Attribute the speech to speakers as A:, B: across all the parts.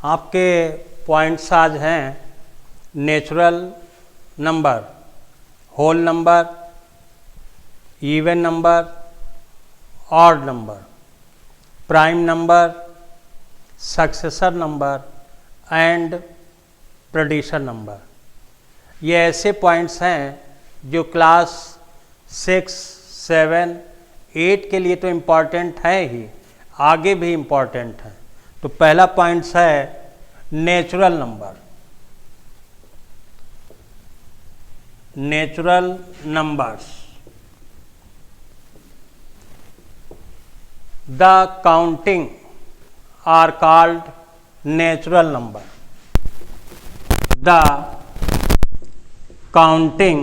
A: आपके पॉइंट्स आज हैं natural number, whole number, even number, odd number, prime number, successor number and predecessor number. ये ऐसे points हैं जो क्लास 6, 7, 8 के लिए तो इम्पॉर्टेंट है ही, आगे भी इम्पॉर्टेंट है। तो पहला पॉइंट्स है natural number. Natural numbers, the counting are called natural number. The counting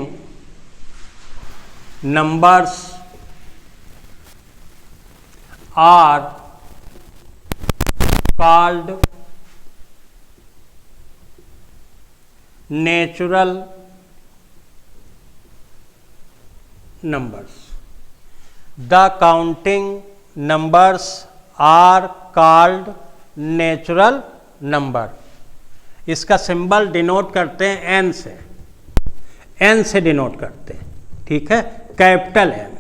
A: numbers are called natural numbers. The counting numbers are called natural number. इसका सिंबल डिनोट करते हैं एन से, एन से डिनोट करते हैं, ठीक है, कैपिटल एन।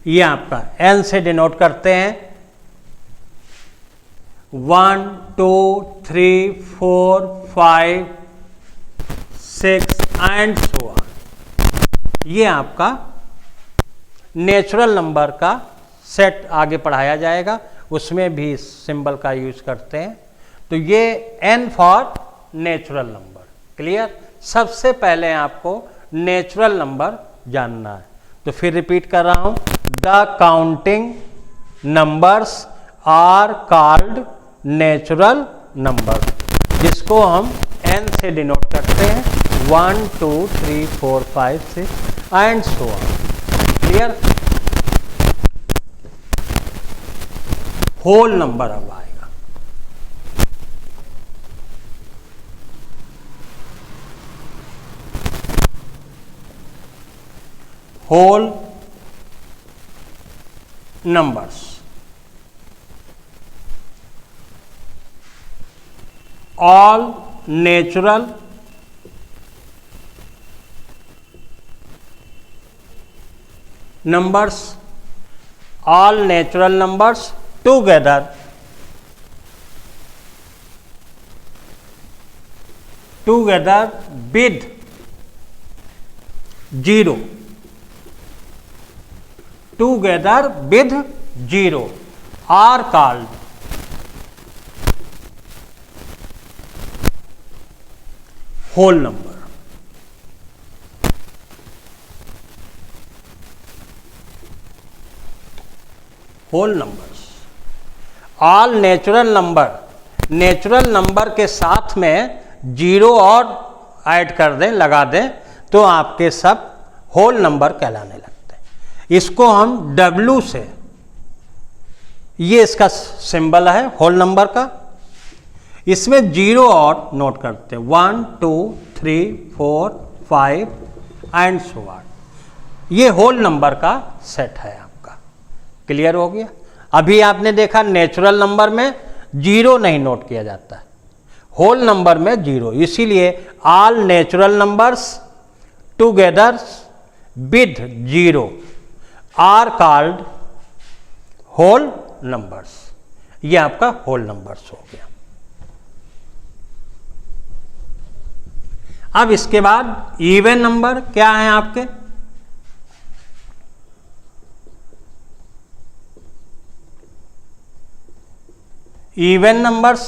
A: ये आपका एन से डिनोट करते हैं 1, 2, 3, 4, 5, 6 एंड सो ऑन। ये आपका नेचुरल नंबर का सेट आगे पढ़ाया जाएगा, उसमें भी सिंबल का यूज करते हैं। तो ये N for natural number. Clear? सबसे पहले आपको नेचुरल नंबर जानना है। तो फिर रिपीट कर रहा हूं, the counting numbers are called natural number, जिसको हम एन से डिनोट करते हैं 1, 2, 3, 4, 5, 6 and so on. Clear? Whole number अब आएगा। Whole numbers, all natural numbers, all natural numbers together with 0, together with 0 are called whole number. Whole numbers, all natural number, natural number के साथ में 0 और add कर दें, लगा दें, तो आपके सब होल नंबर कहलाने लगते हैं। इसको हम W से, ये इसका सिंबल है होल नंबर का, इसमें 0 और नोट करते हैं 1, 2, 3, 4, 5 एंड सो ऑन। ये होल नंबर का सेट है आपका। क्लियर हो गया? अभी आपने देखा नेचुरल नंबर में 0 नहीं नोट किया जाता है, होल नंबर में 0, इसीलिए all natural numbers together with 0 are called whole numbers. ये आपका होल नंबर्स हो गया। अब इसके बाद इवन नंबर क्या है आपके? Even numbers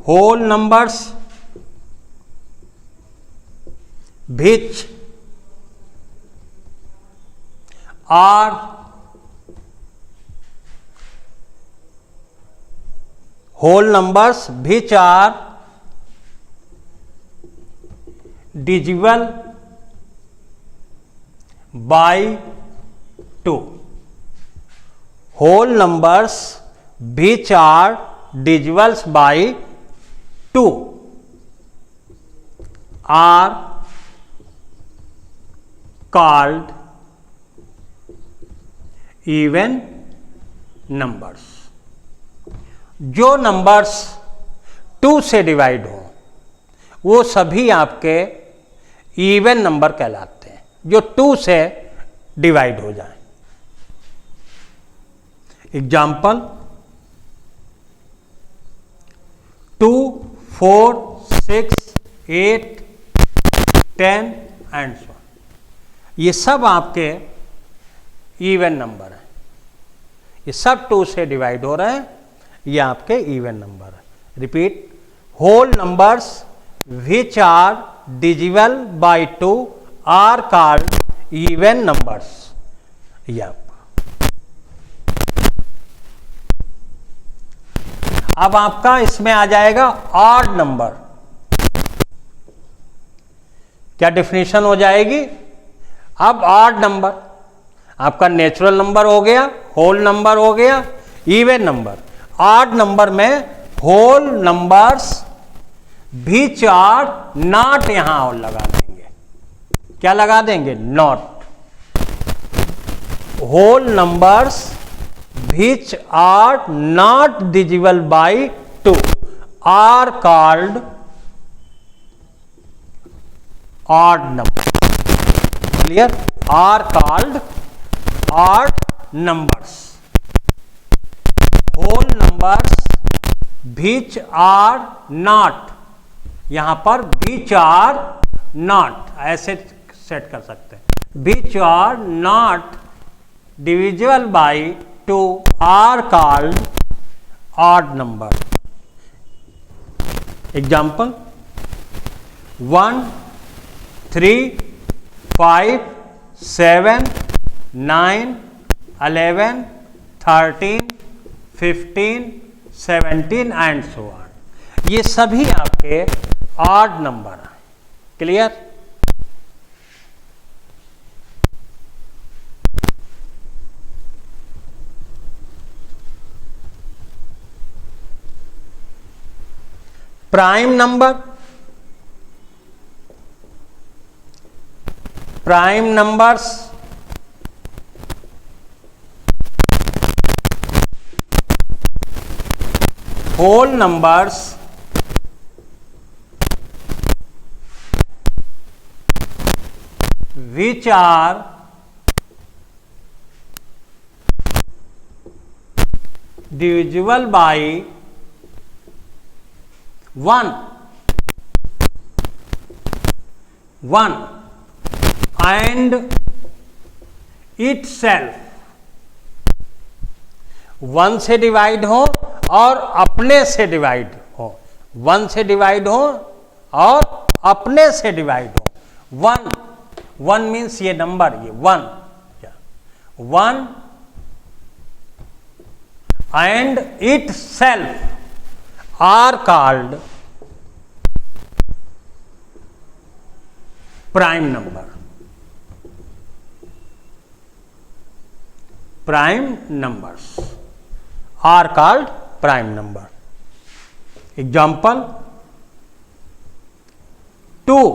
A: whole numbers which are whole numbers which are divisible by 2. Whole numbers which are divisible by 2 are called even numbers. जो नंबर्स 2 से डिवाइड हो वो सभी आपके इवन नंबर कहलाते हैं, जो 2 से डिवाइड हो जाए। एग्जाम्पल 2, 4, 6, 8, 10 एंड सो ऑन, ये सब आपके इवन नंबर हैं। ये सब 2 से डिवाइड हो रहे हैं, ये आपके इवन नंबर है। Repeat, whole numbers which are divisible by 2 are called even numbers. या अब आपका इसमें आ जाएगा ऑड नंबर। क्या डेफिनेशन हो जाएगी? अब ऑड नंबर आपका नेचुरल नंबर हो गया, होल नंबर हो गया, इवन नंबर। ऑड नंबर में whole numbers which are not, यहां और लगा देंगे। क्या लगा देंगे? Not. Whole numbers which are not divisible by 2 are called odd numbers. Clear? Are called odd numbers. Whole numbers which are not, यहां पर which are not ऐसे सेट कर सकते हैं, which are not divisible by 2 are called odd number. Example 1, 3, 5, 7, 9, 11, 13, 15, 17 and so on. ये सभी आपके odd number हैं। Clear? Prime number, prime numbers whole numbers which are divisible by 1 and itself, 1 से divide हो और अपने से डिवाइड हो, 1 से डिवाइड हो और अपने से डिवाइड हो। 1 मीन्स ये नंबर, ये 1 and itself are called prime number. Prime numbers are called prime number. Example 2,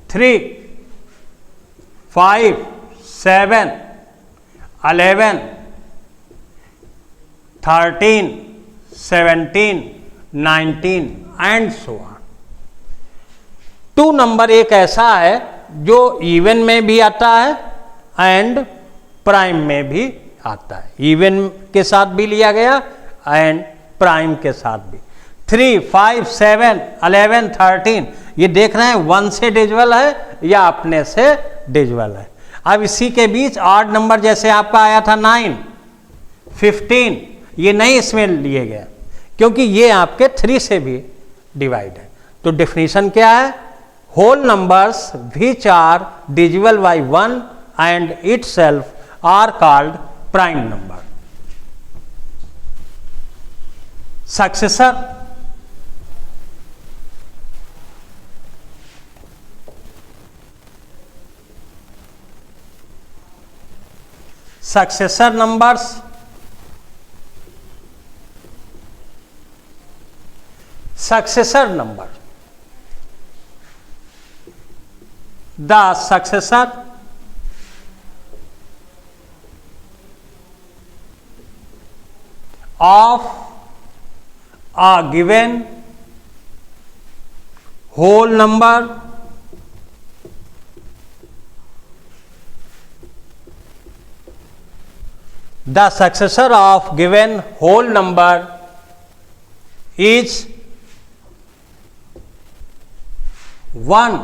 A: 3, 5, 7, 11, 13, 17, 19 and so on. 2 number एक ऐसा है जो इवन में भी आता है एंड प्राइम में भी आता है। इवन के साथ भी लिया गया एंड प्राइम के साथ भी। 3, 5, 7, 11, 13 ये देख रहे हैं 1 से डिविजिबल है या अपने से डिविजिबल है। अब इसी के बीच ऑड नंबर जैसे आपका आया था 9, 15, ये नहीं इसमें लिए गए क्योंकि ये आपके 3 से भी डिवाइड है। तो डेफिनेशन क्या है? Whole numbers which are divisible by 1 and itself are called prime number. Successor, successor numbers successor number, the successor of a given whole number the successor of given whole number is 1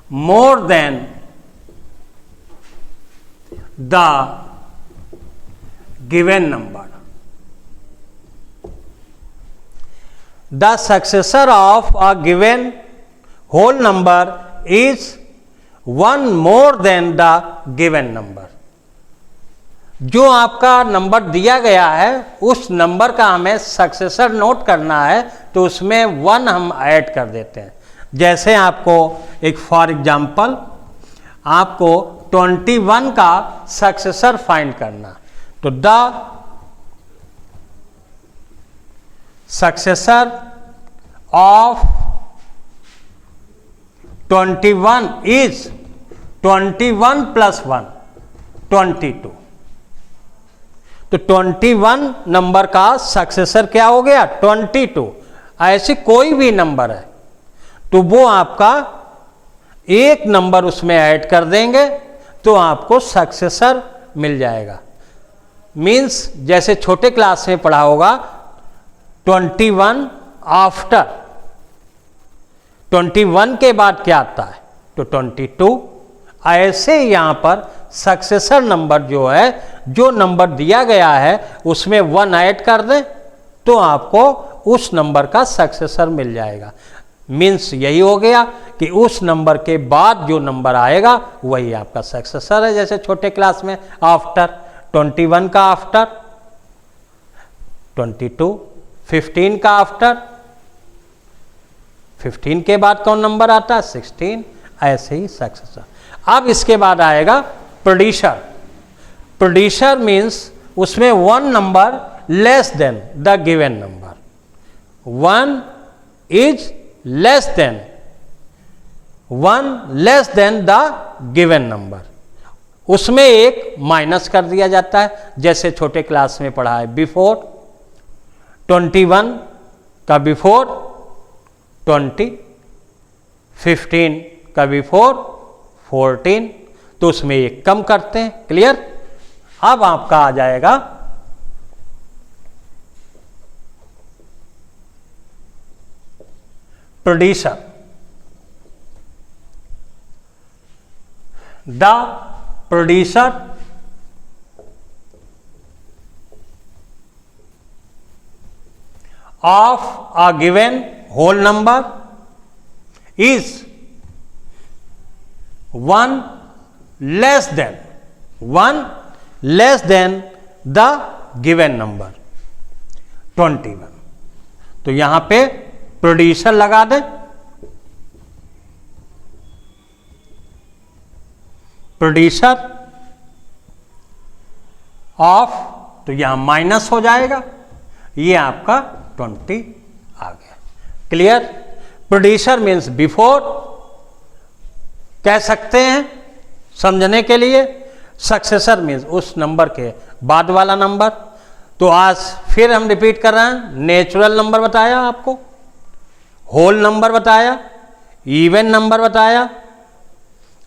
A: more than the given number. The successor of a given whole number is 1 more than the given number. जो आपका number दिया गया है उस number का हमें successor note करना है, तो उसमें 1 हम ऐड कर देते हैं। जैसे आपको एक फॉर एग्जांपल आपको 21 का सक्सेसर फाइंड करना, तो the successor of 21 is 21 plus 1 22। तो 21 नंबर का सक्सेसर क्या हो गया 22। ऐसे कोई भी नंबर है तो वो आपका एक नंबर उसमें ऐड कर देंगे तो आपको सक्सेसर मिल जाएगा। मीन्स जैसे छोटे क्लास में पढ़ा होगा 21 आफ्टर, 21 के बाद क्या आता है तो 22। ऐसे यहां पर सक्सेसर नंबर जो है, जो नंबर दिया गया है उसमें 1 ऐड कर दें तो आपको उस नंबर का सक्सेसर मिल जाएगा। मीन्स यही हो गया कि उस नंबर के बाद जो नंबर आएगा वही आपका सक्सेसर है। जैसे छोटे क्लास में आफ्टर 21 का आफ्टर 22, 15 का आफ्टर 15 के बाद कौन नंबर आता है 16। ऐसे ही सक्सेसर। अब इसके बाद आएगा प्रोड्यूसर। प्रोड्यूसर मीन्स उसमें 1 number less than the given number, 1 is less than 1 less than the given number, उसमें एक माइनस कर दिया जाता है। जैसे छोटे क्लास में पढ़ा है बिफोर 21 का बिफोर 20, 15 का बिफोर 14, तो उसमें एक कम करते हैं। क्लियर। अब आपका आ जाएगा producer. The producer of a given whole number is 1 less than the given number 21। तो यहां पे प्रोड्यूसर लगा दें, प्रोड्यूसर ऑफ, तो यहां माइनस हो जाएगा, ये आपका 20 आ गया। क्लियर। प्रोड्यूसर मीन्स बिफोर कह सकते हैं समझने के लिए, सक्सेसर मीन्स उस नंबर के बाद वाला नंबर। तो आज फिर हम रिपीट कर रहे हैं, नेचुरल नंबर बताया आपको, होल नंबर बताया, इवन नंबर बताया,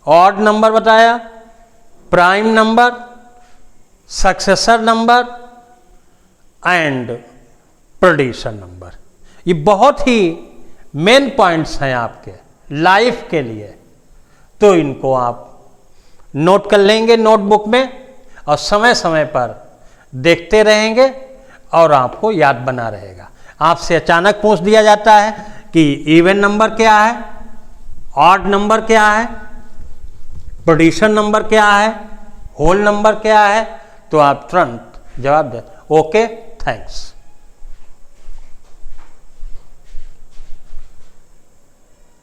A: ऑड नंबर बताया, prime number, successor number and producer number. ये बहुत ही मेन पॉइंट्स हैं आपके लाइफ के लिए, तो इनको आप नोट कर लेंगे नोटबुक में और समय समय पर देखते रहेंगे और आपको याद बना रहेगा। आपसे अचानक पूछ दिया जाता है कि इवन नंबर क्या है, ऑड नंबर क्या है, प्रोड्यूसर नंबर क्या है, होल नंबर क्या है, तो आप तुरंत जवाब दें ओके थैंक्स।